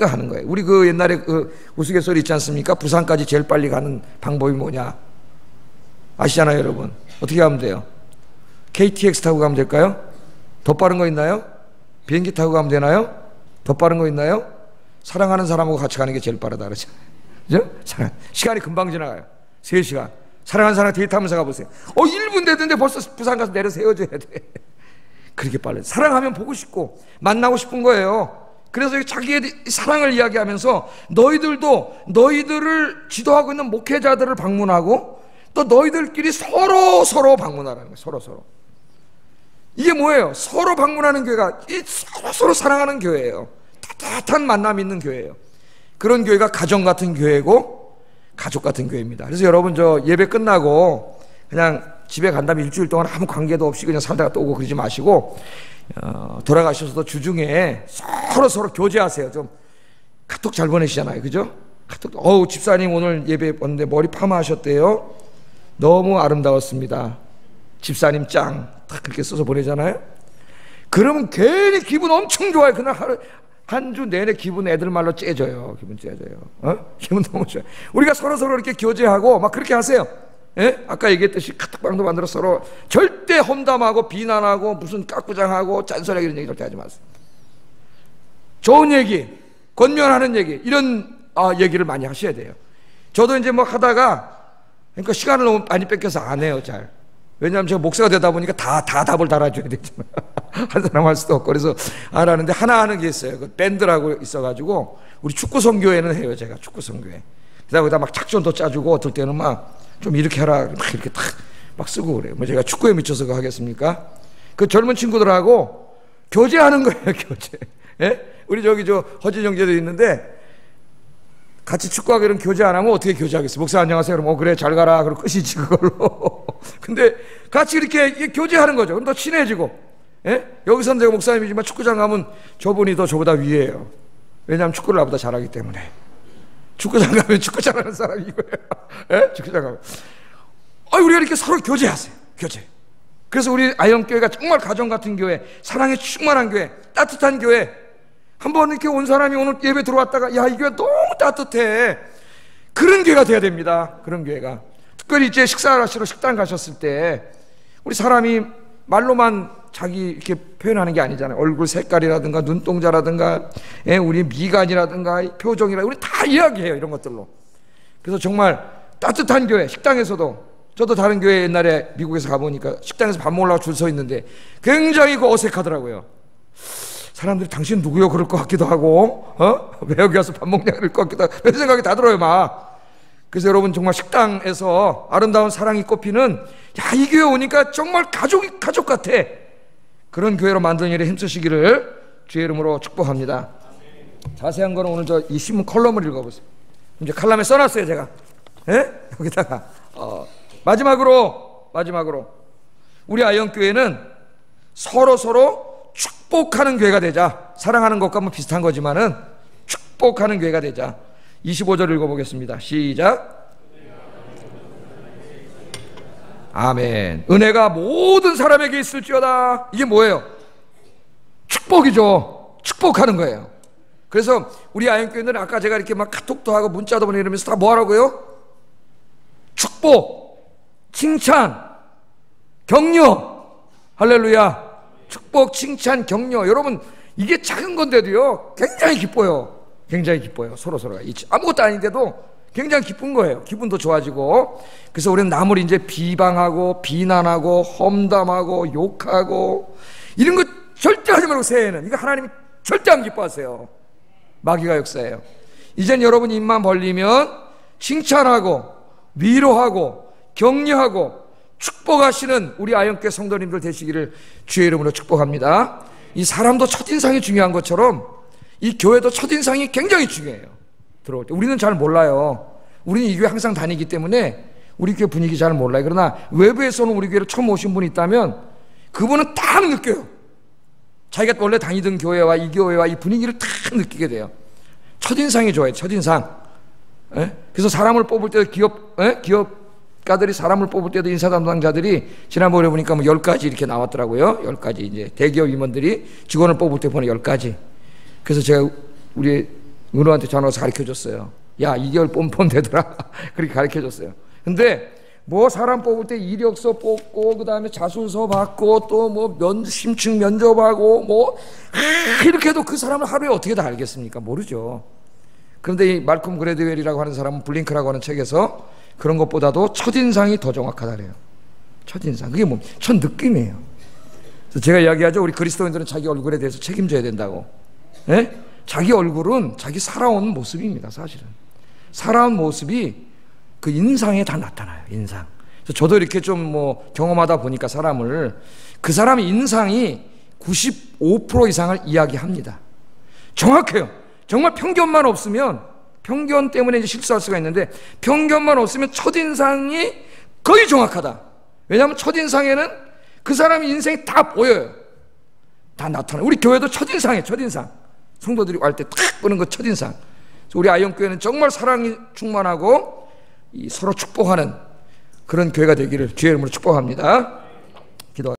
하는 거예요. 우리 그 옛날에 그 우스갯소리 있지 않습니까? 부산까지 제일 빨리 가는 방법이 뭐냐 아시잖아요, 여러분. 어떻게 하면 돼요? KTX 타고 가면 될까요? 더 빠른 거 있나요? 비행기 타고 가면 되나요? 더 빠른 거 있나요? 사랑하는 사람하고 같이 가는 게 제일 빠르다 그러죠. 그죠? 시간이 금방 지나가요. 3시간. 사랑하는 사람 데이트하면서 가보세요. 1분 되던데 벌써 부산 가서 내려 세워줘야 돼. 그렇게 빨라요. 사랑하면 보고 싶고 만나고 싶은 거예요. 그래서 자기의 사랑을 이야기하면서 너희들도 너희들을 지도하고 있는 목회자들을 방문하고 또 너희들끼리 서로 방문하라는 거예요. 서로. 이게 뭐예요? 서로 방문하는 교회가 서로 사랑하는 교회예요. 따뜻한 만남이 있는 교회예요. 그런 교회가 가정 같은 교회고 가족 같은 교회입니다. 그래서 여러분 저 예배 끝나고 그냥 집에 간 다음에 일주일 동안 아무 관계도 없이 그냥 살다가 또 오고 그러지 마시고 돌아가셔서도 주중에 서로 교제하세요. 좀 카톡 잘 보내시잖아요, 그죠? 카톡, 집사님 오늘 예배 왔는데 머리 파마하셨대요. 너무 아름다웠습니다. 집사님 짱. 딱 그렇게 써서 보내잖아요. 그러면 괜히 기분 엄청 좋아요. 그날 한 주 내내 기분 애들 말로 째져요. 기분 째져요. 기분 너무 좋아요. 우리가 서로 이렇게 교제하고 막 그렇게 하세요. 예? 아까 얘기했듯이 카톡방도 만들어 서로 절대 험담하고 비난하고 무슨 깍구장하고 짠소리하고 이런 얘기 절대 하지 마세요. 좋은 얘기, 권면하는 얘기, 이런 얘기를 많이 하셔야 돼요. 저도 이제 뭐 하다가 그러니까 시간을 너무 많이 뺏겨서 안 해요, 잘. 왜냐하면 제가 목사가 되다 보니까 다 답을 달아줘야 되잖아요. 한 사람 할 수도 없고. 그래서 안 하는데 하나 하는 게 있어요. 그 밴드라고 있어가지고 우리 축구 선교회는 해요. 제가 축구 선교회. 그다음에 거기다 막 작전도 짜주고 어떨 때는 막 좀 이렇게 하라 막 이렇게 막 쓰고 그래요. 뭐 제가 축구에 미쳐서 그거 하겠습니까? 그 젊은 친구들하고 교제하는 거예요. 교제. 예? 우리 저기 저 허진 형제도 있는데 같이 축구하고 이런 교제 안 하면 어떻게 교제하겠어요? 목사 안녕하세요. 그럼 그래 잘 가라. 그럼 끝이지 그걸로. 근데 같이 이렇게 교제하는 거죠. 그럼 더 친해지고. 예? 여기서는 제가 목사님이지만 축구장 가면 저분이 더 저보다 위에요. 왜냐하면 축구를 나보다 잘하기 때문에. 축구장 가면 축구 잘하는 사람이 이거예요. 예? 축구장 가면. 우리가 이렇게 서로 교제하세요. 교제. 그래서 우리 아영교회가 정말 가정 같은 교회, 사랑에 충만한 교회, 따뜻한 교회. 한번 이렇게 온 사람이 오늘 예배 들어왔다가 야, 이 교회 너무 따뜻해. 그런 교회가 돼야 됩니다. 그런 교회가. 특별히 이제 식사를 하시러 식당 가셨을 때 우리 사람이 말로만 자기 이렇게 표현하는 게 아니잖아요. 얼굴 색깔이라든가 눈동자라든가 우리 미간이라든가 표정이라든가 우리 다 이야기해요. 이런 것들로. 그래서 정말 따뜻한 교회, 식당에서도 저도 다른 교회 옛날에 미국에서 가보니까 식당에서 밥 먹으려고 줄 서 있는데 굉장히 어색하더라고요. 사람들이 당신 누구요? 그럴 것 같기도 하고 왜 여기 와서 밥 먹냐 그럴 것 같기도 하고 그런 생각이 다 들어요 막. 그래서 여러분 정말 식당에서 아름다운 사랑이 꽃피는 이 교회 오니까 정말 가족 같아. 그런 교회로 만드는 일에 힘쓰시기를 주의 이름으로 축복합니다. 자세한 거는 오늘 이 신문 컬럼을 읽어보세요. 이제 칼럼에 써놨어요 제가. 여기다가 마지막으로 우리 아영교회는 서로 축복하는 교회가 되자. 사랑하는 것과 뭐 비슷한 거지만은 축복하는 교회가 되자. 25절 읽어보겠습니다. 시작. 아멘. 은혜가 모든 사람에게 있을지어다. 이게 뭐예요? 축복이죠. 축복하는 거예요. 그래서 우리 아영교회는 아까 제가 이렇게 막 카톡도 하고 문자도 보내면서 다 뭐 하라고요? 축복, 칭찬, 격려. 할렐루야. 축복, 칭찬, 격려. 여러분 이게 작은 건데도요 굉장히 기뻐요. 굉장히 기뻐요. 서로가 아무것도 아닌데도 굉장히 기쁜 거예요. 기분도 좋아지고. 그래서 우리는 남을 이제 비방하고 비난하고 험담하고 욕하고 이런 거 절대 하지 말고 새해에는 이거 하나님이 절대 안 기뻐하세요. 마귀가 역사예요. 이젠 여러분 입만 벌리면 칭찬하고 위로하고 격려하고 축복하시는 우리 아영교회 성도님들 되시기를 주의 이름으로 축복합니다. 이 사람도 첫인상이 중요한 것처럼 이 교회도 첫인상이 굉장히 중요해요. 들어올 때 우리는 잘 몰라요. 우리는 이 교회 항상 다니기 때문에 우리 교회 분위기 잘 몰라요. 그러나 외부에서는 우리 교회를 처음 오신 분이 있다면 그분은 딱 느껴요. 자기가 원래 다니던 교회와 이 교회와 이 분위기를 딱 느끼게 돼요. 첫인상이 좋아요. 첫인상. 그래서 사람을 뽑을 때도 기업가들이 사람을 뽑을 때도 인사 담당자들이 지난번에 보니까 뭐 10가지 이렇게 나왔더라고요. 10가지 이제 대기업 임원들이 직원을 뽑을 때 보는 10가지. 그래서 제가 우리 은호한테 전화해서 가르쳐줬어요. 야, 2개월 뽐뽐 되더라. 그렇게 가르쳐줬어요. 근데 뭐 사람 뽑을 때 이력서 뽑고 그 다음에 자술서 받고 또 뭐 심층 면접하고 뭐 이렇게 해도 그 사람을 하루에 어떻게 다 알겠습니까? 모르죠. 그런데 이 말콤 그레드웰이라고 하는 사람은 블링크라고 하는 책에서 그런 것보다도 첫인상이 더 정확하다 그래요. 첫인상. 그게 뭐 첫 느낌이에요. 그래서 제가 이야기하죠. 우리 그리스도인들은 자기 얼굴에 대해서 책임져야 된다고. 자기 얼굴은 자기 살아온 모습입니다. 사실은 살아온 모습이 그 인상에 다 나타나요. 인상. 그래서 저도 이렇게 좀 뭐 경험하다 보니까 사람을, 그 사람의 인상이 95% 이상을 이야기합니다. 정확해요. 정말 편견만 없으면, 편견 때문에 이제 실수할 수가 있는데, 편견만 없으면 첫인상이 거의 정확하다. 왜냐하면 첫인상에는 그 사람의 인생이 다 보여요. 다 나타나요. 우리 교회도 첫인상이에요. 첫인상. 성도들이 갈 때 딱 보는 그 첫인상. 그래서 우리 아이언교회는 정말 사랑이 충만하고 서로 축복하는 그런 교회가 되기를 주의 이름으로 축복합니다. 기도하겠습니다.